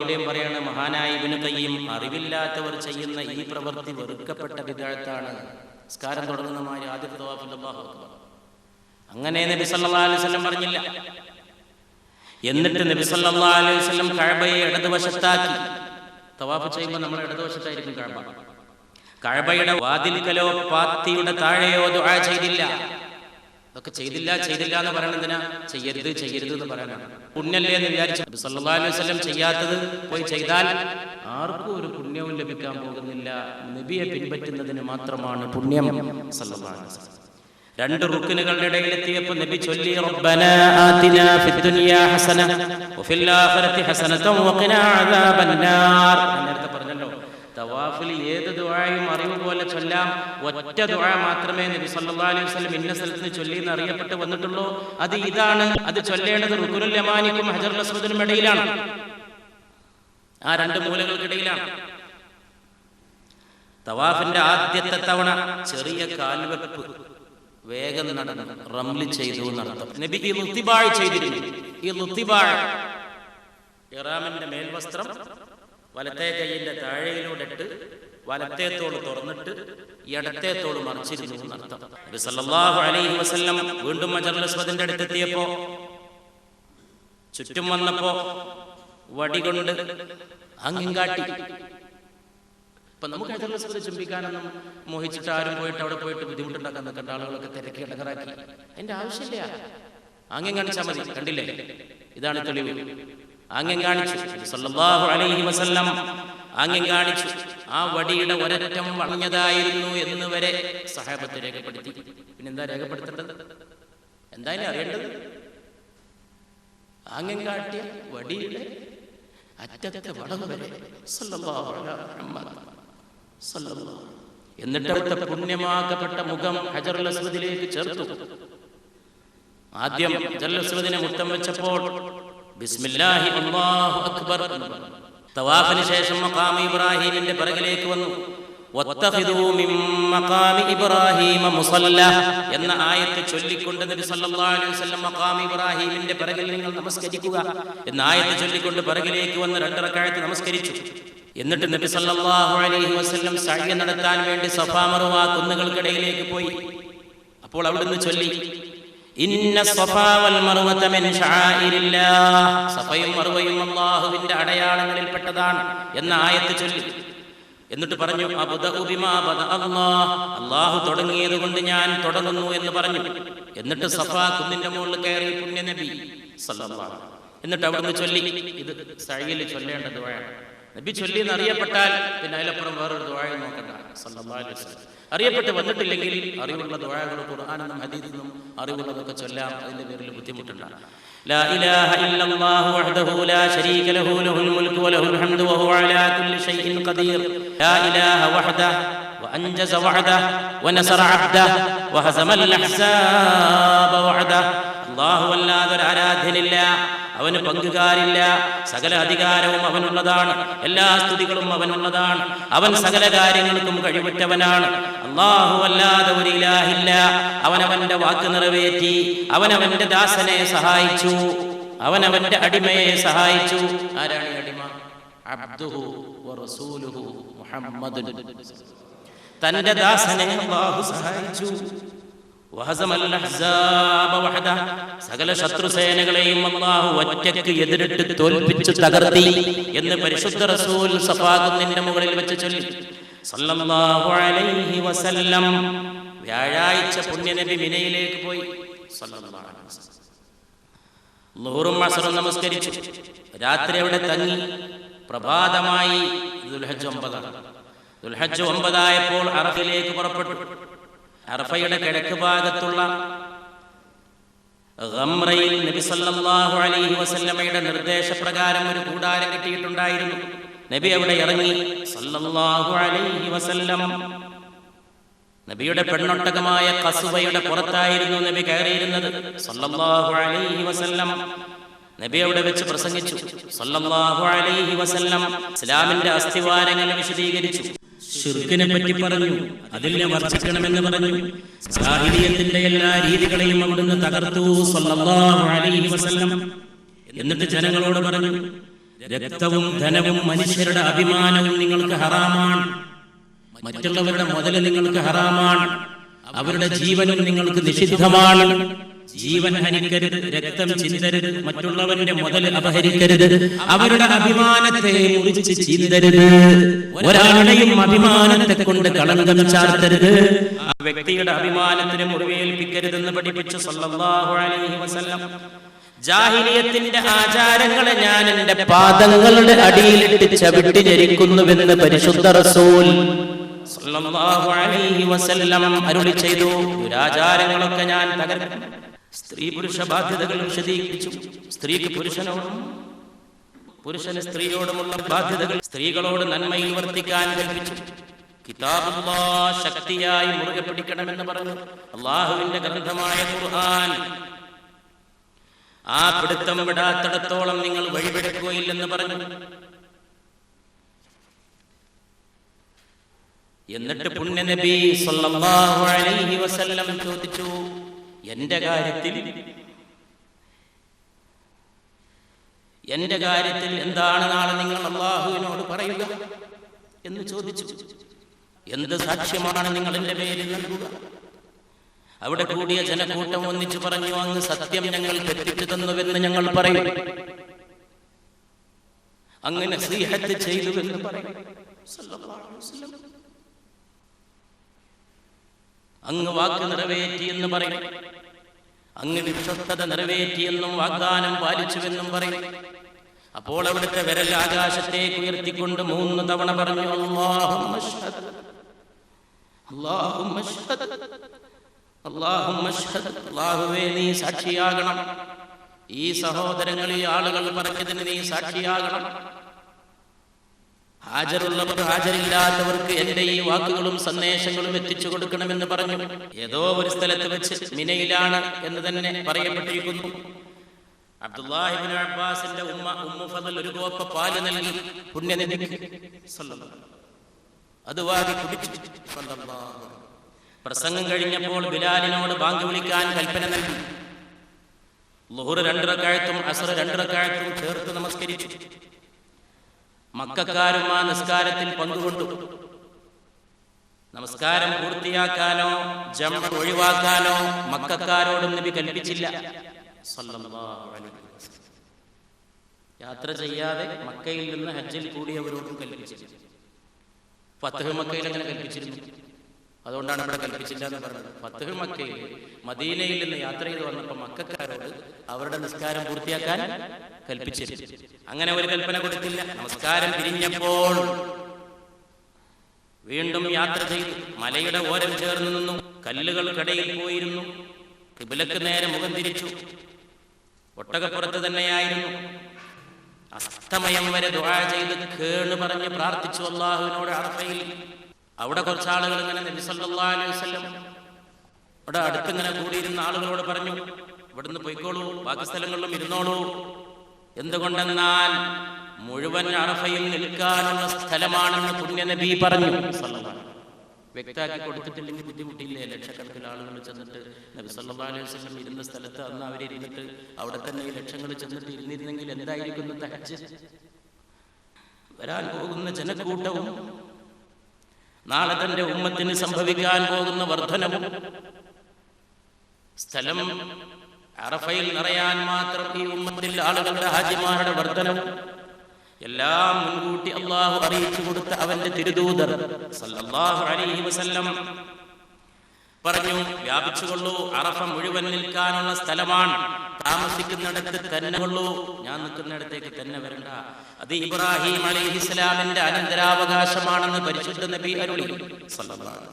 പറയാണ് മഹാനായ ഇബ്നു ഖയ്യിം, അറിവില്ലാത്തവർ ചെയ്യുന്ന ഈ പ്രവൃത്തി വെറുക്കപ്പെട്ട ബിദ്അത്താണ്. നിസ്കാരം തുടങ്ങുന്ന മാതിരി ആദ്യത്തെ തവാഫിൽ അല്ലാഹു അക്ബർ അങ്ങനെ നബി സല്ലല്ലാഹു അലൈഹി വസല്ലം പറഞ്ഞില്ല. എന്നിട്ട് നബി സല്ലല്ലാഹു അലൈഹി വസല്ലം കഅബയെ ഇടതുവശത്താക്കി. തവാഫ് ചെയ്യുമ്പോൾ നമ്മൾ ഇടതുവശത്തായിരിക്കും കഅബ. കഅബയുടെ വാതിൽക്കലോ പാത്തിയുടെ താഴെയോ ദുആ ചെയ്തില്ല. അതൊക്കെ ചെയ്തില്ല എന്ന് പറയണത് എന്തിനാ? ചെയ്യരുത് എന്ന് പറയാനാണ്. പുണ്യല്ലേ എന്ന് വിചാരിച്ചു നബി സല്ലല്ലാഹു അലൈഹി വസല്ലം ചെയ്യാത്തത് പോയി ചെയ്താൽ ആർക്കും ഒരു പുണ്യവും ലഭിക്കാൻ പോകുന്നില്ല. നബിയെ പിൻപറ്റുന്നതിന് മാത്രമാണ് പുണ്യം. സല്ലല്ലാഹു അലൈഹി വസല്ലം രണ്ട് റുക്നുകളുടെ ഇടയിലെത്തിയപ്പോൾ നബി ചൊല്ലി, റബ്ബനാ ആതിനാ ഫിദ് ദുനിയാ ഹസന വഫിൽ ആഖിറതി ഹസനതൻ വഖിനാ അദാബന്നാർ. നേരത്തെ പറഞ്ഞല്ലോ, തവാഫിൽ ഏത് ദുആയും അറിവ് പോലെ ചൊല്ലാം. ഒറ്റ ദുആ മാത്രമേ നബി സല്ലല്ലാഹു അലൈഹി വസല്ലം ഇന്ന സ്ഥലത്ത് ചൊല്ലി എന്ന് അറിയപ്പെട്ട് വന്നിട്ടുള്ളൂ. അത് ഇതാണ്. അത് ചൊല്ലേണ്ടത് റുക്നുൽ യമാനിക്കും ഹജറുൽ അസ്വദിനും ഇടയിലാണ്. ആ രണ്ട് മൂലകൾക്കിടയിലാണ്. തവാഫിന്റെ ആദ്യത്തെ തവണ ചെറിയ കാൽവെപ്പ്, വേഗം നടന്നു, റംലി ചെയ്തു നടത്തും. നബി ഈ ലുത്തിബാഴ് ചെയ്തിരുന്നു. ഈ ലുത്തിബാഴ് ഇഹ്റാമിന്റെ മേൽവസ്ത്രം വലത്തെ കൈയിന്റെ താഴെയിലൂടെ ഇട്ട് വലത്തെ തോള് തുറന്നിട്ട് ഇടത്തെ തോള് മറിച്ചിരുന്നു നടത്തും. നബി സല്ലല്ലാഹു അലൈഹി വസല്ലം വീണ്ടും ഹജറുൽ അസ്വദിന്റെ അടുത്തെത്തിയപ്പോ, ചുറ്റും വന്നപ്പോ വടി കൊണ്ട് അങ്ങിം കാട്ടി. ഇപ്പൊ നമുക്ക് ഹജറുൽ അസ്വദ് ചുംബിക്കാനൊന്നും മോഹിച്ചിട്ട് ആരും പോയിട്ട് അവിടെ പോയിട്ട് ബുദ്ധിമുട്ടുണ്ടാക്കാൻ നിൽക്കേണ്ട ആളുകളൊക്കെ തിരക്കി ഇടങ്ങറാക്കി. അതിന്റെ ആവശ്യമില്ല. ആംഗ്യം കാണിച്ചാൽ മതി. കണ്ടില്ലേ? ഇതാണ് തെളിവ്. ആംഗ്യം കാണിച്ചു സല്ലല്ലാഹു അലൈഹി വസല്ലം. ആംഗ്യം കാണിച്ചു. ആ വടിയുടെ ഒരറ്റം വളഞ്ഞതായിരുന്നു എന്ന് വരെ സഹാബത്ത് രേഖപ്പെടുത്തി. പിന്നെന്താ രേഖപ്പെടുത്തേണ്ടത്? എന്തായാലും അറിയേണ്ടത്? ആംഗ്യം കാട്ടിയ വടിയുടെ അറ്റത്തെ വളവ് വരെ സല്ലല്ലാഹു അലൈഹി വസല്ലം. എന്നിട്ട് അവിടുത്തെ പുണ്യമാക്കപ്പെട്ട മുഖം ഹജറുൽ അസ്വദിലേക്ക് ചേർത്തു. ആദ്യം ഹജറുൽ അസ്വദിനെ മുത്തം വെച്ചപ്പോൾ ബിസ്മില്ലാഹി അല്ലാഹു അക്ബർ. തവാഫിന് ശേഷം മഖാമി ഇബ്രാഹീമിന്റെ പിറകിലേക്ക് വന്നു. വത്തഖിദൂ മിൻ മഖാമി ഇബ്രാഹീമ മുസല്ല എന്ന ആയത്ത് ചൊല്ലിക്കൊണ്ട് നബി സല്ലല്ലാഹു അലൈഹി വസല്ലം മഖാമി ഇബ്രാഹീമിന്റെ പിറകിൽ നിങ്ങൾ നമസ്കരിക്കുക എന്ന ആയത്ത് ചൊല്ലിക്കൊണ്ട് പിറകിലേക്ക് വന്ന് 2 റക്അത്ത് നമസ്കരിച്ചു. എന്നിട്ട് നബി സല്ലല്ലാഹു അലൈഹി വസല്ലം സഅയ് നടത്താൻ വേണ്ടി സഫാ മർവ കുന്നുകൾക്കിടയിലേക്ക് പോയി. അപ്പോൾ അവിടുന്ന് ചൊല്ലി, ഇന്ന സഫാ വൽ മർവത മിൻ ശആഇരില്ലാഹ്. സഫയും മർവയും അല്ലാഹുവിന്റെ അടയാളങ്ങളിൽപ്പെട്ടതാണ് എന്ന ആയത്ത് ചൊല്ലി. എന്നിട്ട് പറഞ്ഞു, അബ്ദഉ ബിമാ ബദഅ അല്ലാഹ്. അല്ലാഹു തുടങ്ങിയത് കൊണ്ട് ഞാൻ തുടങ്ങുന്നു എന്ന് പറഞ്ഞു. എന്നിട്ട് സഫാ കുന്നിന്റെ മുകളിൽ കയറി പുണ്യ നബി സല്ലല്ലാഹു. എന്നിട്ട് അവിടുന്ന് ചൊല്ലി. ഇത് സഅയിൽ ചൊല്ലേണ്ട ദുആയാണ്. നബി ചൊല്ലി എന്നറിയപ്പെട്ടാൽ പിന്നെ അതിലപ്പുറം വേറൊരു ദുആയും നോക്കണ്ട. സല്ലല്ലാഹു അലൈഹി വസല്ലം അറിയപ്പെട്ട് വന്നിട്ടില്ലെങ്കിൽ അറിവുള്ള ദുആകൾ ഖുർആനിലും ഹദീസിലും അറിവുള്ളതൊക്കെ ചൊല്ലാം. അതിന്റെ പേരിൽ ബുദ്ധിമുട്ടുണ്ടാണ്. ലാ ഇലാഹ ഇല്ലല്ലാഹു വഹ്ദഹു ലാ ശരീക ലഹു ലഹുൽ മുൽക്കു വലഹുൽ ഹംദു വഹുവ അലാ കുല്ലി ഷൈഇൻ ഖദീർ. ലാ ഇലാഹ വഹ്ദഹു വഅൻജസ വഅദഹു വനസറ അബ്ദഹു വഹസമൽ അഹ്സാബ വഅദഹു. അല്ലാഹു അല്ലാതെ ഒരു ആരാധ്യനില്ല, അവന് പങ്കുകാരില്ല. സകല അധികാരവും അവനുള്ളതാണ്, എല്ലാ സ്തുതികളും അവനുള്ളതാണ്. അവൻ സകല കാര്യങ്ങൾക്കും കഴിവുറ്റവനാണ്. അല്ലാഹു അല്ലാതെ ഒരു ഇലാഹില്ല. അവനവന്റെ വാക്ക് നിറവേറ്റി. അവനവന്റെ ദാസനെ സഹായിച്ചു. അവനവന്റെ അടിമയെ സഹായിച്ചു. ആരാണ് ഈ അടിമ? അബ്ദുഹു വറസൂലുഹു മുഹമ്മദുൻ. തന്റെ ദാസനെ അല്ലാഹു സഹായിച്ചു. സകല ശത്രുസേനകളെയും അല്ലാഹു ഒറ്റയ്ക്ക് എതിരിട്ട് തോൽപ്പിച്ചു തകർത്തി എന്ന് പരിശുദ്ധ റസൂൽ സഫാ കുന്നിന്റെ മുകളിൽ വെച്ച് ചൊല്ലി സല്ലല്ലാഹു അലൈഹി വസല്ലം. വ്യാഴാഴ്ച പുണ്യനബി മിനയിലേക്ക് പോയി. സല്ലല്ലാഹു അലൈഹി വസല്ലം ളുഹറും അസ്റും നമസ്കരിച്ചു. രാത്രി അവിടെ തങ്ങി. പ്രഭാതമായി ദുൽഹജ്ജ് 9. ദുൽഹജ്ജ് 9 ആയപ്പോൾ അറഫയിലേക്ക് പുറപ്പെട്ടു. അറഫയുടെ കിഴക്ക് ഭാഗത്തുള്ള ഗംറയിൽ നബി സല്ലല്ലാഹു അലൈഹി വസല്ലമയുടെ നിർദ്ദേശപ്രകാരം ഒരു കൂടാരം കെട്ടിയിട്ടുണ്ടായിരുന്നു. നബി അവിടെ ഇറങ്ങി സല്ലല്ലാഹു അലൈഹി വസല്ലം. നബിയുടെ പെണ്ണൊട്ടകമായ ഖസ്വയുടെ പുറത്തായിരുന്നു നബി കയറിയിരുന്നത് സല്ലല്ലാഹു അലൈഹി വസല്ലം. നബി അവിടെ വെച്ച് പ്രസംഗിച്ചു സല്ലല്ലാഹു അലൈഹി വസല്ലം. ഇസ്ലാമിന്റെ അസ്തിവാരങ്ങൾ വിശദീകരിച്ചു. ശിർക്കിനെ പറ്റി പറഞ്ഞു. അതിനെ വർജിക്കണമെന്ന് പറഞ്ഞു. ജാഹിലിയ്യത്തിന്റെ എല്ലാ രീതികളെയും അവിടുന്ന് തകർത്തു സല്ലല്ലാഹു അലൈഹി വസല്ലം. എന്നിട്ട് ജനങ്ങളോട് പറഞ്ഞു, രക്തവും ധനവും മനുഷ്യരുടെ അഭിമാനവും നിങ്ങൾക്ക് ഹറാമാണ്. മറ്റുള്ളവരുടെ മുതല് നിങ്ങൾക്ക് ഹറാമാണ്. അവരുടെ ജീവനും നിങ്ങൾക്ക് നിഷിദ്ധമാണ്. ജീവൻ ഹനിക്കരുത്, രക്തം ചിന്തരുത്, മറ്റുള്ളവരുടെ മുതല് അപഹരിക്കരുത്, അവരുടെ അഭിമാനത്തെ മുറിച്ച് ചിന്തരുത്, ഒരാളുടെയും അഭിമാനത്തെ കൊണ്ട് കളങ്കം ചാർത്തരുത്, ആ വ്യക്തിയുടെ അഭിമാനത്തിന് മുറിവേൽപ്പിക്കരുതെന്ന് പഠിപ്പിച്ചു സല്ലല്ലാഹു അലൈഹി വസല്ലം. ജാഹിലിയത്തിന്റെ ആചാരങ്ങളെ ഞാൻ എന്റെ പാദങ്ങളുടെ അടിയിലിട്ട് ചവിട്ടി ഞെരിക്കുന്നുവെന്ന് പരിശുദ്ധ റസൂൽ സല്ലല്ലാഹു അലൈഹി വസല്ലം അരുളി ചെയ്തു. ദുരാചാരങ്ങളൊക്കെ ഞാൻ തകർക്കും. സ്ത്രീ പുരുഷ ബാധ്യതകൾ വിശദീകരിച്ചു. സ്ത്രീക്ക് പുരുഷനോടും പുരുഷന് സ്ത്രീയോടുമുള്ള ബാധ്യതകൾ, സ്ത്രീകളോട് നന്മയിൽ വർത്തിക്കാൻ കൽപ്പിച്ചു. കിതാബുല്ലാഹ് ശക്തിയായി മുറുകെ പിടിക്കണമെന്ന് പറഞ്ഞു. അല്ലാഹുവിന്റെ ഗ്രന്ഥമായ ഖുർആൻ ആ പിടുത്തം വിടാത്തിടത്തോളം നിങ്ങൾ വഴിപിഴക്കുകയില്ലെന്ന് പറഞ്ഞു. എന്നിട്ട് പുണ്യ നബി സല്ലല്ലാഹു അലൈഹി വസല്ലം ചോദിച്ചു, എന്റെ കാര്യത്തിൽ എന്താണ് നാളെ നിങ്ങൾ അല്ലാഹുവിനോട് പറയുക എന്ന് ചോദിച്ചു. എന്ത് സാക്ഷ്യമാണ് നിങ്ങൾ എന്റെ പേരിൽ നൽകുക? അവിടെ കൂടിയ ജനക്കൂട്ടം ഒന്നിച്ചു പറഞ്ഞു, അങ്ങ് സത്യം ഞങ്ങൾ തെറ്റിച്ചു തന്നുവെന്ന് ഞങ്ങൾ പറയും, അങ്ങ് നസീഹത്ത് ചെയ്തുവെന്ന് പറയും, അങ്ങ് വാക്ക് നിറവേറ്റിയെന്ന് പറയും, അങ്ങ് വിശ്വസ്തത നിറവേറ്റിയെന്നും വാഗ്ദാനം പാലിച്ചുവെന്നും പറയും. അപ്പോൾ അവിടുത്തെ വിരൽ ആകാശത്തേക്ക് ഉയർത്തിക്കൊണ്ട് 3 തവണ പറഞ്ഞു, അല്ലാഹുമ്മ അശ്ഹദ്, അല്ലാഹുമ്മ അശ്ഹദ്, അല്ലാഹുമ്മ അശ്ഹദ്. അല്ലാഹുവേ നീ സാക്ഷിയാകണം, ഈ സഹോദരങ്ങൾ ഈ ആളുകൾ പറഞ്ഞതിന് നീ സാക്ഷിയാകണം. ഹാജരുള്ളവർ ഹാജരില്ലാത്തവർക്ക് എന്റെ ഈ വാക്കുകളും സന്ദേശങ്ങളും എത്തിച്ചു കൊടുക്കണമെന്ന് പറഞ്ഞു. ഏതോ ഒരു സ്ഥലത്ത് വെച്ച്, മിനയിലാണ് എന്ന് തന്നെ പറയപ്പെട്ടിരിക്കുന്നു, അബ്ദുല്ലാഹി ഇബ്നു അബ്ബാസിന്റെ ഉമ്മു ഫദൽ ഒരു കോപ്പ പാല് നൽകി പുണ്യനബിക്ക് സല്ലല്ലാഹു. അത് വാങ്ങി കുടിച്ചു. പ്രസംഗം കഴിഞ്ഞപ്പോൾ ബിലാലിനോട് ബാങ്ക് വിളിക്കാൻ കൽപ്പന നൽകി. ളുഹർ 2 റക്അത്തും അസ്ർ 2 റക്അത്തും ചേർത്ത് നമസ്കരിച്ചു. മക്കക്കാരും ആ നിസ്കാരത്തിൽ പങ്കുകൊണ്ടു. നമസ്കാരം പൂർത്തിയാക്കാനോ ജംഅ് ഒഴിവാക്കാനോ മക്കക്കാരോടും നബി കൽപ്പിച്ചില്ല സല്ലല്ലാഹു അലൈഹി വസല്ലം. യാത്ര ചെയ്യാതെ മക്കയിൽ നിന്ന് ഹജ്ജിൽ കൂടിയവരോടും കൽപ്പിച്ചില്ല. ഫത്ഹ് മക്കയിൽ അങ്ങനെ കൽപ്പിച്ചിരുന്നു, അതുകൊണ്ടാണ് ഇവിടെ കൽപ്പിച്ചില്ല എന്ന് പറഞ്ഞത്. ഫത്ഹ് മക്കയിൽ മദീനയിൽ നിന്ന് യാത്ര ചെയ്ത് വന്നപ്പോൾ മക്കക്കാരോട് അവരുടെ നിസ്കാരം പൂർത്തിയാക്കാൻ കൽപ്പിച്ചിരുന്നു. അങ്ങനെ ഒരു കൽപ്പന കൊടുത്തില്ല. നമസ്കാരം പിരിഞ്ഞപ്പോൾ വീണ്ടും യാത്ര ചെയ്തു. മലയുടെ ഓരം ചേർന്ന് നിന്നു. കല്ലുകൾക്കിടയിൽ പോയിരുന്നു. ഖിബ്ലക്ക് നേരെ മുഖം തിരിച്ചു. ഒട്ടകപ്പുറത്ത് തന്നെയായിരുന്നു. അസ്തമയം വരെ ദുആ ചെയ്ത് കേണ് പറഞ്ഞ് പ്രാർത്ഥിച്ചു അല്ലാഹുവിനോട് അറഫയിൽ. അവിടെ കുറച്ച് ആളുകൾ ഇങ്ങനെ നബി സല്ലല്ലാഹു അലൈഹി വസല്ലം അവിടെ അടുത്തിങ്ങനെ കൂടിയിരുന്ന ആളുകളോട് പറഞ്ഞു, ഇവിടുന്ന് പോയിക്കോളൂ, ബാക്കി സ്ഥലങ്ങളിലും ഇരുന്നോളൂ. എന്തുകൊണ്ടെന്നാൽ മുഴുവൻ അറഫയിൽ നിൽക്കാനുള്ള സ്ഥലമാണെന്ന് പുണ്യ നബി പറഞ്ഞു സല്ലല്ലാഹു. വ്യക്തമാക്കി കൊടുത്തിട്ടില്ലെങ്കിൽ ബുദ്ധിമുട്ടില്ലേ? ലക്ഷക്കണക്കിന് ആളുകൾ ചെന്നിട്ട് നബി സല്ലല്ലാഹു അലൈഹി വസല്ലം ഇരുന്ന സ്ഥലത്ത് അന്ന് അവരിരുന്നിട്ട് അവിടെ തന്നെ ഈ ലക്ഷങ്ങൾ ചെന്നിട്ട് ഇരുന്നിരുന്നെങ്കിൽ എന്തായിരിക്കും ഇന്നത്തെ ഹജ്ജ്? വരാൻ പോകുന്ന ജനക്കൂട്ടവും നാളെ തന്റെ ഉമ്മത്തിന് സംഭവിക്കാൻ പോകുന്ന വർധനവും, സ്ഥലം അറഫയിൽ നിറയാൻ മാത്രം ഈ ഉമ്മത്തിൽ ആളുകളുടെ ഹാജിമാരുടെ വർധനവും എല്ലാം മുൻകൂട്ടി അള്ളാഹു അറിയിച്ചു കൊടുത്ത അവന്റെ തിരുദൂതർ സല്ലല്ലാഹു അലൈഹി വസല്ലം പറഞ്ഞു, വ്യാപിച്ചുകൊള്ളൂ, അറഫ മുഴുവൻ നിൽക്കാനുള്ള സ്ഥലമാണ്, താമസിക്കുന്നിടത്ത് തന്നെ ഉള്ളൂ, ഞാൻ നിൽക്കുന്നിടത്തേക്ക് തന്നെ വരണ്ട. അത് ഇബ്രാഹിം അലൈഹിസ്സലാമിന്റെ അനന്തരാവകാശമാണെന്ന് പരിശുദ്ധ നബി അരുളി സല്ലല്ലാഹു.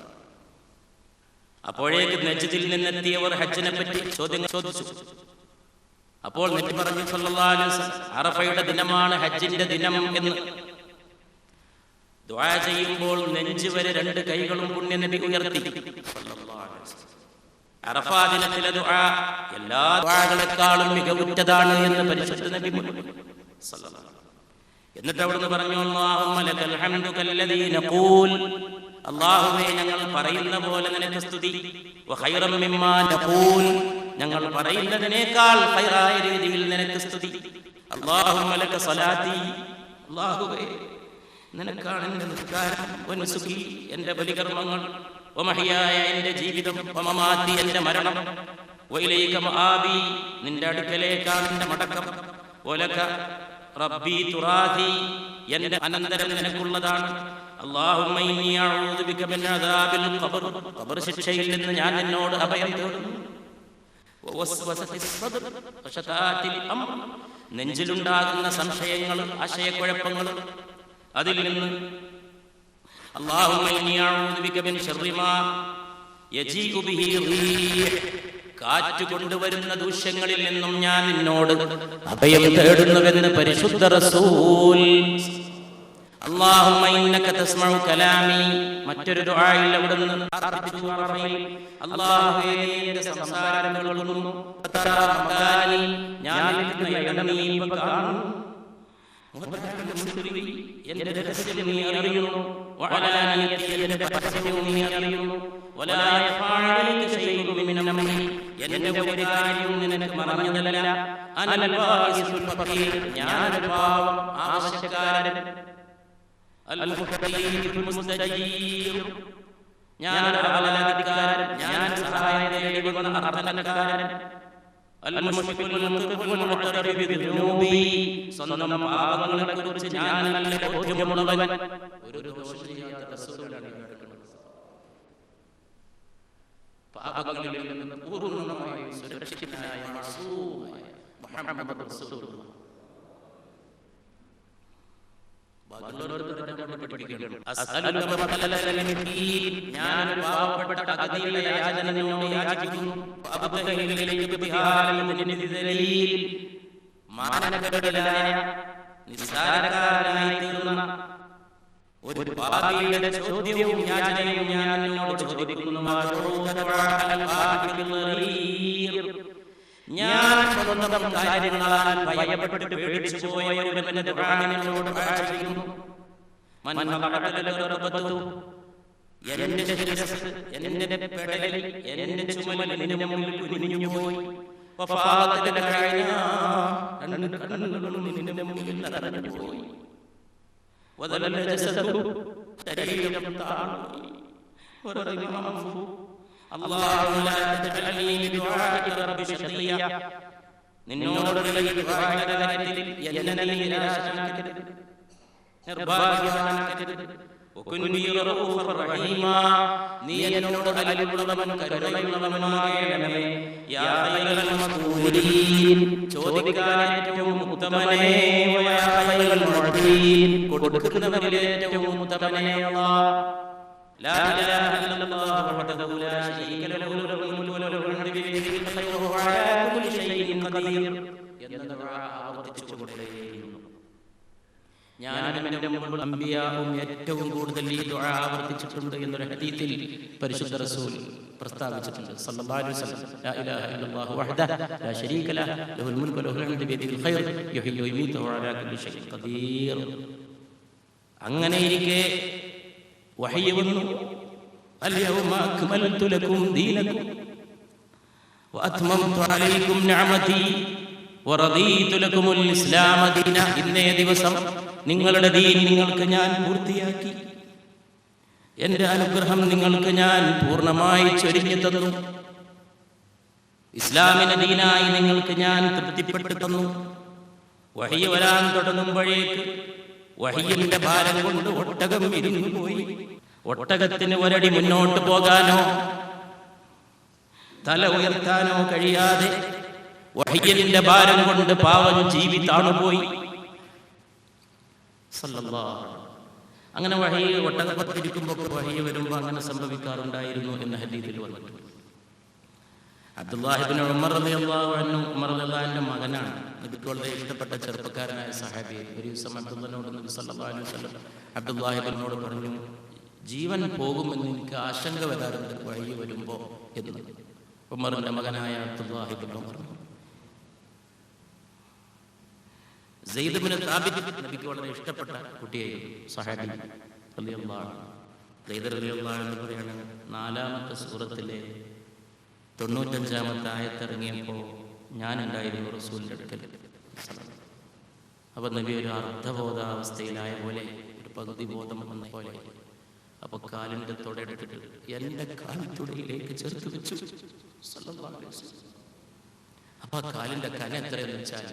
അപ്പോഴേക്ക് നജ്ദിൽ നിന്നെത്തിയവർ ഹജ്ജിനെ പറ്റി ചോദിച്ചു. അപ്പോൾ നബി പറഞ്ഞു സല്ലല്ലാഹു അലൈഹി വസല്ലം, അറഫയുടെ ദിനമാണ് ഹജ്ജിന്റെ ദിനം എന്ന്. ദുആ ചെയ്യുമ്പോൾ നെഞ്ച് വരെ 2 കൈകളും പുണ്യ നബി ഉയർത്തി സല്ലല്ലാഹു അലൈഹി വസല്ലം. അറഫാ ദിനത്തിലെ ദുആ എല്ലാ ദുആകളെക്കാളും മികവുറ്റതാണ് എന്ന് പരിശുദ്ധ നബി സല്ലല്ലാഹു. എന്നിട്ട് അവിടുന്ന് പറഞ്ഞു, അല്ലാഹുമ്മ ലകൽ ഹംദു കല്ലദീ നഖൂൽ, അല്ലാഹുവേ ഞങ്ങൾ പറയുന്ന പോലെ നിനക്ക് സ്തുതി, വഖൈറൻ മിമ്മാ നഖൂൽ, ഞങ്ങൾ പറയുന്നതിനേക്കാൾ ഖൈറായ രീതിയിൽ നിനക്ക് സ്തുതി, അല്ലാഹുമ്മ ലക സലാത്തി, അല്ലാഹുവേ നിനക്കാണ് എൻ്റെ നിസ്കാരം, വനുസുകി എൻ്റെ ബലികർമ്മങ്ങൾ, വമഹ്യായ എൻ്റെ ജീവിതം, വമമാതി എൻ്റെ മരണം, വഇലൈക മആബി നിന്റെ അടുക്കലേക്കാണ് എൻ്റെ മടക്കം, വലക റബ്ബി തുറാദി എൻ്റെ അനന്തരം നിനക്കുള്ളതാണ്. അല്ലാഹുമ്മ ഇന്നി അഊദു ബിക മിൻ അദാബിൽ ഖബർ, ഖബർ ശിക്ഷയിൽ നിന്ന് ഞാൻ നിന്നോട് അഭയം തേടുന്നു. വവസ്വസതിസ് സദ്ർ വശതാതിൽ അംർ, നെഞ്ചിലുണ്ടാകുന്ന സംശയങ്ങൾ, ആശയക്കുഴപ്പങ്ങൾ, അതിൽ നിന്ന്. അല്ലാഹുമ്മ ഇന്നി അഊദു ബിക മിൻ ശർരി മാ യജീഉ ബിഹി റീഹ്, കാറ്റ് കൊണ്ടുവരുന്ന ദൂഷ്യങ്ങളിൽ നിന്നും ഞാൻ നിന്നോട് അഭയം തേടുന്നുവെന്ന് പരിശുദ്ധ റസൂൽ. അല്ലാഹുമ്മ ഇന്നക തസ്മഉ കലാമി, മറ്റൊരു ദുആയിൽ അവിടുന്ന് അല്ലാഹുവേ എൻ്റെ സംസാരം കേൾക്കുന്നു, തറാ മകാനി ഞാൻ നിൽക്കുന്ന ഇടം നീ കാണുന്നു, എൻ്റെ രഹസ്യം നീ അറിയുന്നു, വഅലാനിയതി എൻ്റെ പരസ്യവും നീ അറിയുന്നു, വലാ യഖാ അലൈക ശൈഉൻ മിൻ അംരി, എൻ്റെ ഒരു കാര്യവും നിനക്ക് മറഞ്ഞതല്ല. അനൽ വായിസുൽ ഫഖീർ, ഞാൻ പാവം ആവശ്യക്കാരൻ, അൽ മുഖതീഫുൽ മുസ്തജീർ, ഞാൻ ആവലാതിക്കാരൻ, ഞാൻ സഹായം തേടി വന്ന അർത്ഥനക്കാരൻ, അൽ മുശ്ഫിഖുൽ മുഖ്തിഫുൽ മുഅ്തറഫി ബിദുനൂബി, സ്വന്തം പാപങ്ങളെക്കുറിച്ച് ഞാൻ നല്ല ബോധ്യമുള്ളവൻ. ഒരു ദോഷം ചെയ്യാത്ത റസൂലാണ് പാപങ്ങളിൽ നിന്ന് പൂർണ്ണമായി സുരക്ഷിതനായ മഅസൂമായ മുഹമ്മദ് റസൂലുള്ളാഹ്. ഞാൻ പാവപ്പെട്ട അഗതിയുടെ യാചന നിന്നോട് യാചിക്കുന്നു. മാനകടലായ നിസ്സാരക്കാരനായി തീർന്ന ഒരു പാപിയുടെ ചോദ്യവും യാചനയും ഞാൻ നിന്നോട് ചോദിക്കുന്നു. ഞാൻ സ്വന്തം കാര്യങ്ങളാൽ ഭയപ്പെട്ട് പേടിച്ചു പോയ ഒരുവന്റെ ദുആ നിന്നോട് പ്രാർത്ഥിക്കുന്നു. എന്റെ ശിരസ്സ്, എന്റെ പെടലി, എന്റെ ചുമൽ നിന്റെ മുമ്പിൽ കുനിഞ്ഞുപോയി. രണ്ട് കണ്ണുകളും നിന്റെ മുമ്പിൽ നിറഞ്ഞുപോയി. ശരീരം താഴ്ന്നു. നിന്നോടുള്ള ഈ ദുആയുടെ കാര്യത്തിൽ എന്നെ നീ നിരാശനാക്കരുത്, നിർഭാഗ്യവാനാക്കരുത്. നീ എന്നോട് അലിവുള്ളവൻ കരുണയുള്ളവനുമാകണമേ. ചോദിക്കാൻ ഏറ്റവും ഉത്തമനേ, കൊടുക്കുന്നവരിൽ ഏറ്റവും ഉത്തമനേ അല്ലാഹ്. ലാ ഇലാഹ ഇല്ലല്ലാഹു വഹ്ദഹു ലാ ശരീക ലഹു ലഹുൽ മുൽക്കു വലഹുൽ ഹംദു ബിയദിഹിൽ ഖൈറു വഹുവ അലാ കുല്ലി ശൈഇൻ ഖദീർ എന്ന ദുആ ആവർത്തിച്ചുകൊണ്ടേയിരുന്നു. ഞാനും എൻ്റെ മുമ്പ് അമ്പിയാവും ഏറ്റവും കൂടുതൽ ഈ ദുആ ആവർത്തിച്ചിട്ടുണ്ട് എന്നൊരു ഹദീസിൽ പരിശുദ്ധ റസൂൽ പ്രസ്താവിച്ചിട്ടുണ്ട്. സല്ലല്ലാഹു അലൈഹി വസല്ലം, ലാ ഇലാഹ ഇല്ലല്ലാഹു വഹ്ദഹു ലാ ശരീക ലഹു ലഹുൽ മുൽക്കു വലഹുൽ ഹംദു ബിയദിഹിൽ ഖൈർ യുഹ്യി വയുമീതു വഹുവ അലാ കുല്ലി ശൈഇൻ ഖദീർ. അങ്ങനെയിരിക്കെ വഹയ്യ് വന്നു. അൽയൗമ അക്മൽതു ലക്കും ദീനക്കും വഅത്മംതു അലൈക്കും നിഅമതി വറദീതു ലക്കുമുൽ ഇസ്ലാമ ദീന. ഇന്നേ ദിവസം നിങ്ങളുടെ ദീൻ നിങ്ങൾക്ക് ഞാൻ പൂർത്തിയാക്കി, എൻ്റെ അനുഗ്രഹം നിങ്ങൾക്ക് ഞാൻ പൂർണ്ണമായി ചൊരിഞ്ഞു തന്നു, ഇസ്ലാമിനെ ദീനായി നിങ്ങൾക്ക് ഞാൻ തൃപ്തിപ്പെട്ടു തന്നു. വഹയ്യ് വരാൻ തുടങ്ങുമ്പോഴേക്ക് വഹയ്യിന്റെ ഭാരം കൊണ്ട് ഒട്ടകം ഇരുന്നു പോയി. ഒട്ടകത്തിന് ഒരടി മുന്നോട്ട് പോകാനോ തല ഉയർത്താനോ കഴിയാതെ വഹയ്യിന്റെ ഭാരം കൊണ്ട് പാവം ജീവി താണുപോയി. അങ്ങനെ വഹയ്യ് ഒട്ടകപ്പത്തിരിക്കുമ്പോൾ വഹയ്യ് വരുമ്പോൾ അങ്ങനെ സംഭവിക്കാറുണ്ടായിരുന്നു എന്ന ഹദീസിൽ വന്നിട്ടുണ്ട്. അബ്ദുല്ലാഹി ഇബ്നു ഉമർ റളിയല്ലാഹു അൻഹു, ഉമർ റളിയല്ലാഹുവിന്റെ മകനാണ്, നബിക്ക് വളരെ ഇഷ്ടപ്പെട്ട ചെറുപ്പക്കാരനായ സഹാബി. ഒരു ദിവസം അബ്ദുല്ലാഹിനോട് നബി സല്ലല്ലാഹു അലൈഹി വസല്ലം അബ്ദുല്ലാഹി ഇബ്നുവിനോട് പറഞ്ഞു, ജീവൻ പോകുമെന്ന് എനിക്ക് ആശങ്ക വരാറുണ്ട് വഹയ്യ് വരുമ്പോൾ എന്ന്. ഉമറിന്റെ മകനായ അബ്ദുല്ലാഹി ഇബ്നു ഉമർ. സെയ്ദ് ഇബ്നു സാബിത്ത് നബിക്ക് വളരെ ഇഷ്ടപ്പെട്ട കുട്ടിയായിരുന്നു, സഹാബി റളിയല്ലാഹു അൻഹു. സെയ്ദ് റളിയല്ലാഹു അൻഹു പറയാണ്, 4-ാമത്തെ സൂറത്തിലെ 95-ാമത്തെ ആയത്ത് ഇറങ്ങിയപ്പോൾ ഞാൻ ഉണ്ടായിരുന്നു റസൂലിന്റെ അടുക്കൽ. അപ്പോൾ നബി ഒരു അർദ്ധബോധാവസ്ഥയിലായ പോലെ, ഒരു പകുതി ബോധം വന്ന പോലെ. അപ്പോൾ കാലിൻ്റെ തുടയെടുത്തിട്ട് എൻ്റെ കാൽത്തുടയിലേക്ക് ചേർത്ത് വെച്ചു സല്ലല്ലാഹു അലൈഹി വസല്ലം. അപ്പോൾ ആ കാലിൻ്റെ കന എത്രയെന്ന് വെച്ചാൽ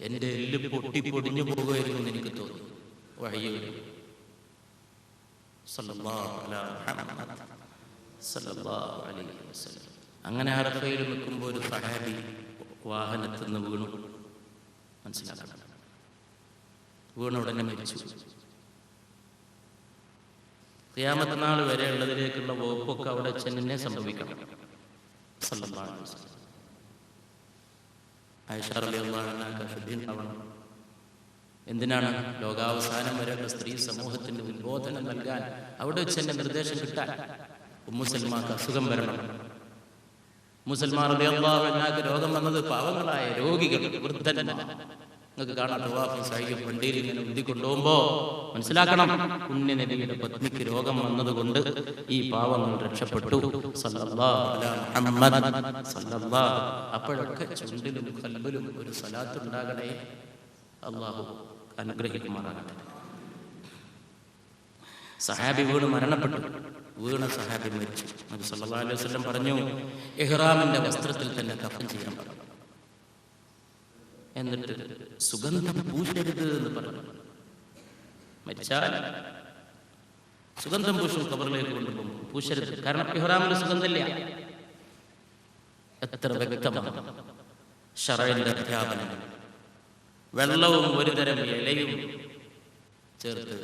എൻ്റെ എല്ല് പൊട്ടിപ്പൊടിഞ്ഞു പോകുമായിരുന്നു എന്ന് എനിക്ക് തോന്നി. വഹ്യ് സല്ലല്ലാഹു അലൈഹി വസല്ലം. അങ്ങനെ അറഫയിൽ നിൽക്കുമ്പോൾ ഒരു സഹാബി വാഹനത്തിൽ നിന്ന് വീണു. മനസ്സിലാക്കണം, വീണ ഉടനെ മരിച്ചു. ഖിയാമത്ത് നാൾ വരെ ഉള്ളതിലേക്കുള്ള വകുപ്പൊക്കെ അവിടെ ചെന്നെ സംഭവിക്കണം. സല്ലല്ലാഹു അലൈഹി വസല്ലം. ആയിഷ റളിയല്ലാഹു അൻഹ ശ്രദ്ധയുണ്ടാവണം. എന്തിനാണ്? ലോകാവസാനം വരെയുള്ള സ്ത്രീ സമൂഹത്തിന് ഉദ്ബോധനം നൽകാൻ അവിടെ വെച്ച് തന്നെ നിർദ്ദേശം കിട്ടാൻ. ഉമ്മു സൽമാക്ക് അസുഖം വരണം. ഉമ്മു സൽമാ റളിയല്ലാഹു അൻഹക്ക് രോഗം വന്നത് പാവങ്ങളായ രോഗികൾ, വൃദ്ധന്മാർ. നിങ്ങൾക്ക് കാണാം തവാഫും സഅയും വണ്ടിയിൽ ഇങ്ങനെ ഉന്തിക്കൊണ്ടുപോകുമ്പോൾ മനസ്സിലാക്കണം, പുണ്യ നബിയുടെ പത്നിക്ക് രോഗം വന്നതുകൊണ്ട് ഈ പാവങ്ങൾ രക്ഷപ്പെട്ടു. സല്ലല്ലാഹു അലാ മുഹമ്മദ് സല്ലല്ലാഹു. അപ്പോഴൊക്കെ ചുണ്ടിലും ഖൽബിലും ഒരു സ്വലാത്ത് ഉണ്ടാകണേ. അല്ലാഹു അനുഗ്രഹിക്കുമാറാകട്ടെ. സഹാബി വീണ് മരണപ്പെട്ടു. വീണ സഹാബി മരിച്ചു. നബി സല്ലല്ലാഹു അലൈഹി വസല്ലം പറഞ്ഞു, ഇഹ്റാമിന്റെ വസ്ത്രത്തിൽ തന്നെ കഫൻ ചെയ്യാൻ പറഞ്ഞു. എന്നിട്ട് സുഗന്ധം പൂശരുത് എന്ന് പറഞ്ഞു. മരിച്ചാൽ സുഗന്ധം പൂശും, ഖബറിലേക്ക് കൊണ്ടുപോകും, പൂശരുത്. കാരണം ഇഹ്റാമിന് സുഗന്ധമില്ല. എത്ര വ്യക്തമാണ് ശറഇന്റെ അധ്യാപനം. വെള്ളവും ഒരുതരം ഇലയും ചേർത്ത്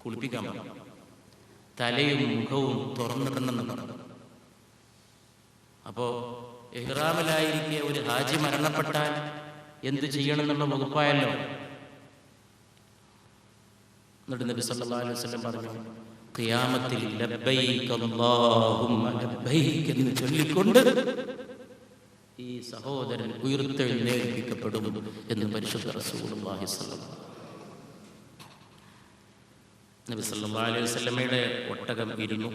കുളിപ്പിക്കാൻ പറഞ്ഞു. തലയും മുഖവും തുറന്നിടണമെന്ന് പറഞ്ഞു. അപ്പോ ഇഹ്റാമിലായിരിക്കെ ഒരു ഹാജി മരണപ്പെട്ടാൽ എന്ത് ചെയ്യണമെന്നുള്ള വകുപ്പായല്ലോ. എന്നിട്ട് നബി സല്ലല്ലാഹു അലൈഹി വസല്ലം പറഞ്ഞു, ഖിയാമത്തിൽ ലബ്ബൈക അല്ലാഹുമ്മ ലബ്ബൈക എന്ന് ചൊല്ലിക്കൊണ്ട് ഈ സഹോദരൻ ഉയർത്തെഴുന്നേൽപ്പിക്കപ്പെടും എന്ന് പരിശുദ്ധ റസൂലുള്ളാഹി സ്വല്ലല്ലാഹു അലൈഹി വസല്ലം. നബി സല്ലല്ലാഹു അലൈഹി വസല്ലമയുടെ ഒട്ടകം ഇരുന്നു.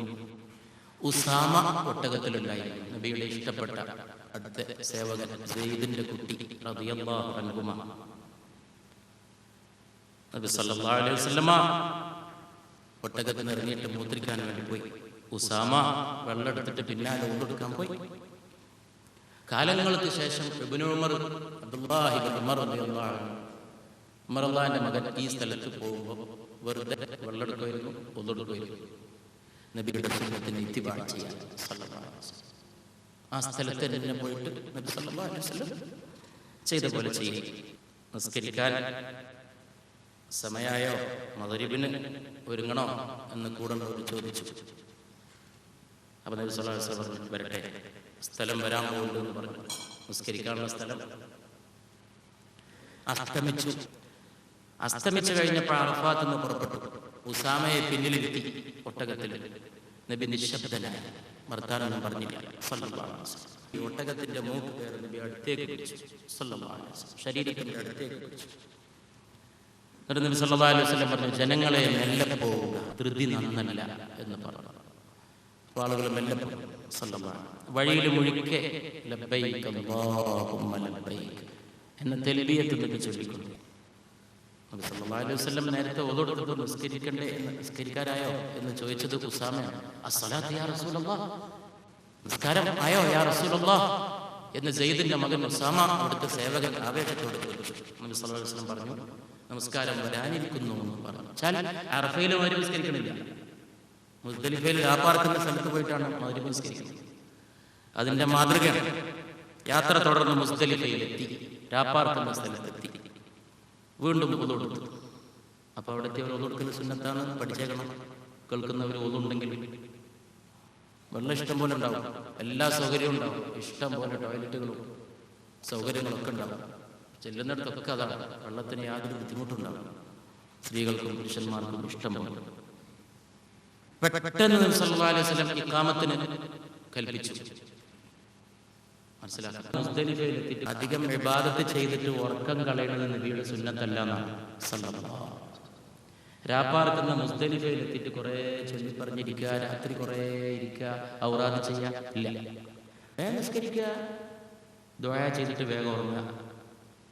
ഉസാമ ഒട്ടകത്തിലുണ്ടായിരുന്നു. നബിയുടെ ഇഷ്ടപ്പെട്ട അടുത്ത സേവകൻ സെയ്ദിന്റെ കുട്ടി റളിയല്ലാഹു അൻഹുമ. നബി സല്ലല്ലാഹു അലൈഹി വസല്ലമ ഒട്ടകത്തിന് ഇറങ്ങിയിട്ട് മൂത്രിക്കാൻ വേണ്ടി പോയി. ഉസാമ വെള്ളം എടുത്തിട്ട് പിന്നാലെ ഉള്ളെടുക്കാൻ പോയി. കാലങ്ങൾക്ക് ശേഷം ഇബ്നു ഉമർ, അബ്ദുല്ലാഹി ഇബ്നു ഉമർ റളിയല്ലാഹു അൻഹു, ഉമർ അല്ലാഹുവിന്റെ മകൻ ഈ സ്ഥലത്ത് പോകുമ്പോൾ വെറുതെ വെള്ളം എടുക്കുമായിരുന്നു, ഉള്ളെടുക്കുമായിരുന്നു. നബിയുടെ സുന്നത്തിനെ ഇത്തിബാ ചെയ്യാൻ സല്ലല്ലാഹു അലൈഹി വസല്ലം. ആ സ്ഥലത്ത് തന്നെ പോയിട്ട് നബി സല്ലല്ലാഹു അലൈഹി വസല്ലം ചെയ്ത പോലെ ചെയ്യും. നിസ്കരിക്കാൻ സമയായോ, മഗ്രിബിന് ഒരുങ്ങണോ എന്ന് കൂടണ്ടവർ ചോദിച്ചു. അപ്പോൾ നബി സല്ലല്ലാഹു അലൈഹി വസല്ലം പറഞ്ഞു, വരട്ടെ, സ്ഥലം വരാൻ പോകുന്നുണ്ടെന്ന് പറഞ്ഞു. നിസ്കരിക്കാനുള്ള സ്ഥലം അസ്തമിച്ചു. അസ്തമിച്ചു കഴിഞ്ഞപ്പോൾ അറഫാത്ത് നിന്ന് പുറപ്പെട്ടു. ഉസാമയെ പിന്നിലിരുത്തി ഒട്ടകത്തിൽ. നബി നിശബ്ദനായി, വർത്താനൊന്നും പറഞ്ഞില്ല സല്ലല്ലാഹു അലൈഹി വസല്ലം. ഈ ഒട്ടകത്തിന്റെ മൂക്ക് കയറി നബി അടുത്തേക്ക് പിടിച്ചു സല്ലല്ലാഹു അലൈഹി വസല്ലം. ശരീരത്തിന്റെ അടുത്തേക്ക് പിടിച്ചു. എന്നിട്ട് നബി സല്ലല്ലാഹു അലൈഹി വസല്ലം പറഞ്ഞു, ജനങ്ങളെ മെല്ലെ പോവുക, ധൃതി നന്നല്ല എന്ന് പറഞ്ഞു. അപ്പോൾ ആളുകൾ മെല്ലെ പോകും സല്ലല്ലാഹു അലൈഹി വസല്ലം. വഴിയിൽ മുഴുക്കെ ലബ്ബൈക അല്ലാഹുമ്മ ലബ്ബൈക എന്ന തൽബിയത്ത് നബി ചൊല്ലിക്കൊണ്ടു. നബി സല്ലല്ലാഹു അലൈഹി വസല്ലം നേരത്തെ ഓതോടുത്ത് നിസ്കരിക്കണ്ടേ എന്ന്, നിസ്കരിക്കാരായോ എന്ന് ചോദിച്ചത് ഉസാമയാണ്. അസ്സലാത്ത് യാ റസൂലല്ലാഹ്, നിസ്കാരം ആയോ യാ റസൂലല്ലാഹ് എന്ന് സെയ്ദിന്റെ മകൻ ഉസാമ അവിടുത്തെ സേവകൻ ആവേശത്തോട് ചോദിച്ചു. നബി സല്ലല്ലാഹു അലൈഹി വസല്ലം പറഞ്ഞു, നമസ്കാരം വരാനിരിക്കുന്നു എന്ന് പറഞ്ഞു. അറഫയിൽ മഗ്രിബ് നിസ്കരിക്കണില്ല, മുസ്ദലിഫയിൽ രാപ്പാർക്കുന്ന സ്ഥലത്ത് പോയിട്ടാണ് മഗ്രിബ് നിസ്കരിക്കുന്നത്. അതിന്റെ മാതൃകയാണ്. യാത്ര തുടർന്ന് മുസ്ദലിഫയിലെത്തി, രാപ്പാർക്കുന്ന സ്ഥലത്തെത്തി, വീണ്ടും ഒതുകൊടുത്തു. അപ്പോൾ അവിടുത്തെ ഒരു ഒതുകൊടുക്കൽ സുന്നത്താണ്, പഠിച്ചേക്കണം. കേൾക്കുന്നവർ ഒതുണ്ടെങ്കിൽ വെള്ളം ഇഷ്ടം പോലെ ഉണ്ടാവും, എല്ലാ സൗകര്യവും ഉണ്ടാവും, ഇഷ്ടം പോലെ ടോയ്ലറ്റുകളും സൗകര്യങ്ങളൊക്കെ ഉണ്ടാവും. ചെല്ലുന്നിടത്തൊക്കെ അതാണ്, വെള്ളത്തിന് യാതൊരു ബുദ്ധിമുട്ടുണ്ടാവും. സ്ത്രീകൾക്കും പുരുഷന്മാർക്കും ഇഷ്ടം പോലെ. പെട്ടെന്ന് നബി സല്ലല്ലാഹു അലൈഹി വസല്ലം ഇഖാമത്തിന് കൽപ്പിച്ചു. മനസ്സിലാക്കാം, മുസ്ദലിഫയിലെത്തി അധികം ഇബാദത്ത് ചെയ്തിട്ട് ഉറക്കം കളയുന്നത് നബിയുടെ സുന്നത്തല്ല എന്നാണ് സല്ലല്ലാഹു അലൈഹി വസല്ലം. രാപ്പാർക്കുന്ന മുസ്ദലിഫയിലെത്തിയിട്ട് കുറേ ചൊല്ലി പറഞ്ഞിരിക്കുക, രാത്രി കുറേ ഇരിക്കുക, ഔറാദ് ചെയ്യുക ഇല്ല. വേഗം നിസ്കരിക്കുക, ദുആ ചെയ്തിട്ട് വേഗം ഉറങ്ങുക.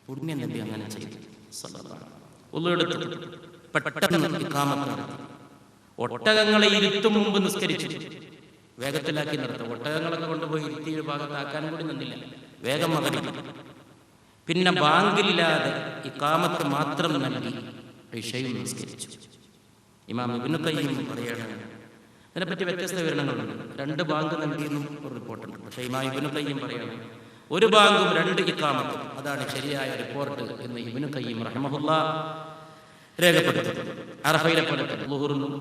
പുണ്യ നബി അങ്ങനെ ചെയ്തു സല്ലല്ലാഹു അലൈഹി വസല്ലം. ഉളെടുത്തു പെട്ടെന്ന് ഇഖാമത്ത് നടത്തി. ഒട്ടകങ്ങളെ ഇരുത്തും മുമ്പ് നിസ്കരിച്ചു. വേഗത്തിലാക്കി നടത്തും. ഒട്ടകങ്ങളൊക്കെ കൊണ്ടുപോയി ഇരുത്തി ഒരു ഭാഗത്താക്കാനും കൂടി നിന്നില്ല, വേഗം മകരിക്കും. പിന്നെ ബാങ്കില്ലാതെ ഇഖാമത്ത് മാത്രം നൽകി ഇശയും നിസ്കരിച്ചു. ഇമാം ഇബ്നു ഖയ്യിം പറയാണ്, അതിനെപ്പറ്റി വ്യത്യസ്ത വിവരണങ്ങളുണ്ട്. 2 ബാങ്ക് നൽകിയെന്നും ഒരു റിപ്പോർട്ടുണ്ട്. പക്ഷേ ഇമാം ഇബ്നു ഖയ്യിം പറയാണ് 1 ബാങ്കും 2 ഇഖാമത്തും, അതാണ് ശരിയായ റിപ്പോർട്ട് എന്ന് ഇബ്നു ഖയ്യിം റഹിമഹുല്ലാഹ് രേഖപ്പെടുത്തുന്നു. അറഫയിലെ പോലെ ളുഹ്റിനും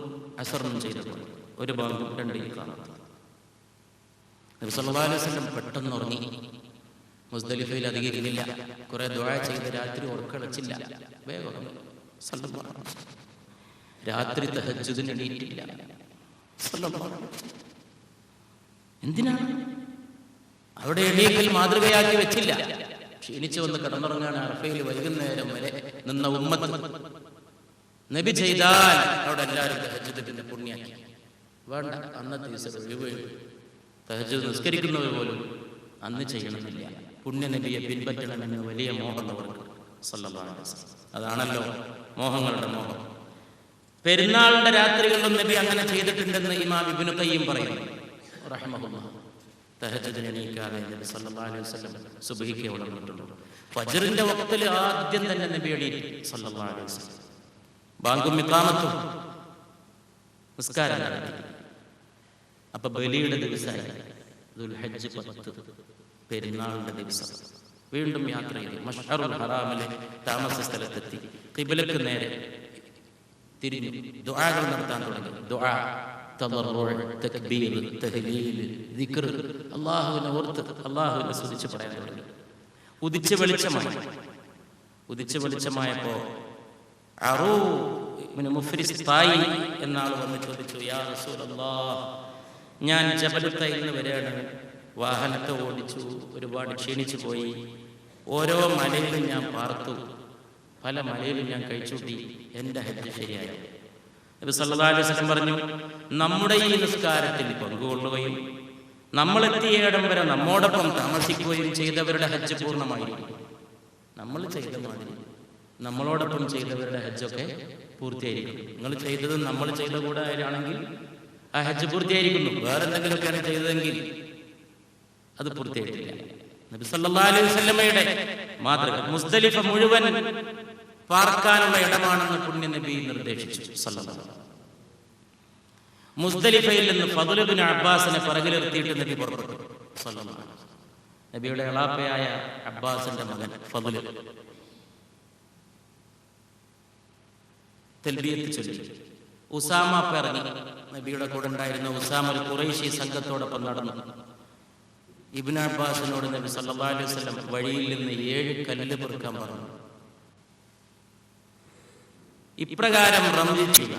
അസറിനും ചെയ്തപ്പോൾ 1 ബാങ്കും 2 ഇഖാമത്തും. നബി സല്ലല്ലാഹു അലൈഹി വസല്ലം പെട്ടെന്ന് ഉറങ്ങി. മുസ്ദലിഫയിൽ അധികം ഇരുന്നില്ല. കുറെ ദുആ ചെയ്ത് രാത്രി ഉറക്കളച്ചില്ല, വേഗം സല്ലല്ലാഹു അലൈഹി വസല്ലം. രാത്രി തഹജ്ജുദിന് എണീറ്റില്ല. എന്തിനാണ്? അവിടെ എണീക്കൽ മാതൃകയാക്കി വെച്ചില്ല. ക്ഷീണിച്ചു വന്ന് കിടന്നുറങ്ങാൻ അറഫയിൽ വൈകുന്നേരം വരെ നിന്ന ഉമ്മത്ത് നബി ചെയ്താൽ അവിടെ എല്ലാവരും തഹജ്ജുദ് പിന്നെ പുണ്യാക്കി. വേണ്ട, അന്നത്തെ ദിവസം ഒഴിവ് തഹജ്ജുദ് നിസ്കരിക്കുന്നവർ പോലും അന്ന് ചെയ്യണമെന്നില്ല. പുണ്യ നബിയെ പിൻപറ്റണമെന്ന് വലിയ മോഹമുള്ളവർക്ക് സല്ലല്ലാഹു അലൈഹി വസല്ലം. അതാണല്ലോ മോഹങ്ങളുടെ മോഹം. പെരുന്നാളിന്റെ രാത്രികളിലും നബി അങ്ങനെ ചെയ്തിട്ടുണ്ടെന്ന് ഇമാം ഇബ്നു ഖയ്യിം പറയുന്നു റഹിമഹുല്ലാഹ്. തഹജ്ജുദിന് എണീക്കാതെ നബി സല്ലല്ലാഹു അലൈഹി വസല്ലം സുബ്ഹിക്ക് ഉണർന്നിട്ടുള്ളൂ. ഫജ്റിന്റെ വഖ്തിൽ ആദ്യം തന്നെ നബി എണീറ്റു സല്ലല്ലാഹു അലൈഹി വസല്ലം. ബാങ്കും ഇഖാമത്തും നിസ്കാരം നടത്തി. അപ്പൊ ബലിയുടെ ദിവസമായി ദുൽഹജ്ജ് 10, പെരുന്നാളിന്റെ ദിവസം. വീണ്ടും യാത്ര ചെയ്തു. മശ്അറുൽ ഹറാമിലെ താമസ സ്ഥലത്തെത്തി. ഖിബ്ലക്ക് നേരെ തിരിഞ്ഞു ദുആകൾ നടത്താൻ തുടങ്ങി. ദുആ, തദർറുഅ്, തക്ബീർ, തഹ്ലീൽ, ദിക്ർ, അല്ലാഹുവിനെ ഓർത്ത് അല്ലാഹുവിനെ സ്തുതിച്ച് പറയാൻ തുടങ്ങി. ഉദിച്ച വെളിച്ചമായപ്പോ അറൂ ഇബ്നു മുഫ്രിസ് തായി എന്ന ആൾ വന്ന് ചോദിച്ചു, യാ റസൂലല്ലാഹ്, ഞാൻ ജബലുൽ തൈയിൽ നിന്ന് വരെയാണ്. വാഹനത്തെ ഓടിച്ചു, ഒരുപാട് ക്ഷീണിച്ചു പോയി. ഓരോ മലയിലും ഞാൻ പാർത്തു, പല മലയിലും ഞാൻ കഴിച്ചുകൂട്ടി. എൻ്റെ ഹജ്ജ് ശരിയായി. നബി സല്ലല്ലാഹു അലൈഹി വസല്ലം പറഞ്ഞു, നമ്മുടെ ഈ നിസ്കാരത്തിൽ പങ്കുകൊള്ളുകയും നമ്മളെത്തിയിടം വരെ നമ്മോടൊപ്പം താമസിക്കുകയും ചെയ്തവരുടെ ഹജ്ജ് പൂർണ്ണമായിരിക്കും. നമ്മൾ ചെയ്ത മാതിരി നമ്മളോടൊപ്പം ചെയ്തവരുടെ ഹജ്ജൊക്കെ പൂർത്തിയായിരിക്കും. നിങ്ങൾ ചെയ്തതും നമ്മൾ ചെയ്ത കൂടെ ആണെങ്കിൽ ആ ഹജ്ജ് പൂർത്തിയായിരിക്കുന്നു. വേറെ എന്തെങ്കിലുമൊക്കെയാണ് ചെയ്തതെങ്കിൽ അത് പൂർത്തിയായിട്ടില്ല. നബി സല്ലല്ലാഹു അലൈഹി വസല്ലമയുടെ മാതൃക മുസ്ദലിഫ മുഴുവൻ പാർക്കാനുള്ള ഇടമാണെന്ന് പുണ്യ നബി നിർദ്ദേശിച്ചു സല്ലല്ലാഹു അലൈഹി വസല്ലം. മുസ്ദലിഫയിൽ നിന്ന് ഫദ്ൽ ഇബ്നു അബ്ബാസിനെ പിറകിലിർത്തിയിട്ട് നബി പുറപ്പെട്ടു സല്ലല്ലാഹു അലൈഹി വസല്ലം. നബിയുടെ എളാപ്പയായ അബ്ബാസിന്റെ മകൻ ഫദ്ൽ തൽബിയത്ത് ചൊല്ലി. ഉസാമ ഇറങ്ങി. നബിയുടെ കൂടെ ഉണ്ടായിരുന്ന ഉസാമ ഒരു ഖുറൈശി സംഘത്തോടൊപ്പം നടന്നു. ഇബ്നു അബ്ബാസിനോട് നബി സല്ലല്ലാഹു അലൈഹി വസല്ലം വഴിയിൽ നിന്ന് 7 കല്ല് പെറുക്കാൻ പറഞ്ഞു. ഇപ്രകാരം റമദ് ചെയ്യുക,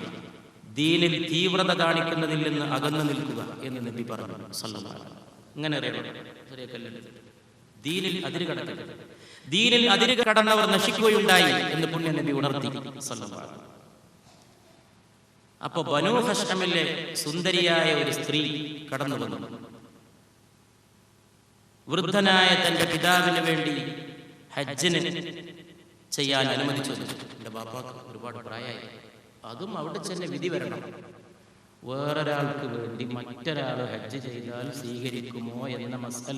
ദീനിൽ തീവ്രത കാണിക്കുന്നതിൽ നിന്ന് അകന്നു നിൽക്കുക എന്ന് നബി പറഞ്ഞു സല്ലല്ലാഹു അലൈഹി വസല്ലം. ഇങ്ങനെ അറിയണം, ചെറിയ കല്ല് ദീനിൽ അതിര് കടക്കരുത്. ദീനിൽ അതിര് കടന്നവർ നശിക്കുകയുണ്ടായി എന്ന് പുണ്യ നബി ഉണർത്തി സല്ലല്ലാഹു അലൈഹി വസല്ലം. അപ്പൊ ബനൂ ഹശ്അമിലെ സുന്ദരിയായ ഒരു സ്ത്രീ കടന്നു വന്നു. വൃദ്ധനായ തന്റെ പിതാവിന് വേണ്ടി ഹജ്ജിന് ചെയ്യാൻ അനുമതിച്ചു. എൻ്റെ ബാപ്പാക്ക് ഒരുപാട് പ്രായമായി, അതും അവിടെ ചെന്ന് വിധി വരണം. വേറൊരാൾക്ക് വേണ്ടി മറ്റൊരാൾ ഹജ്ജ് ചെയ്താൽ സ്വീകരിക്കുമോ എന്ന മസല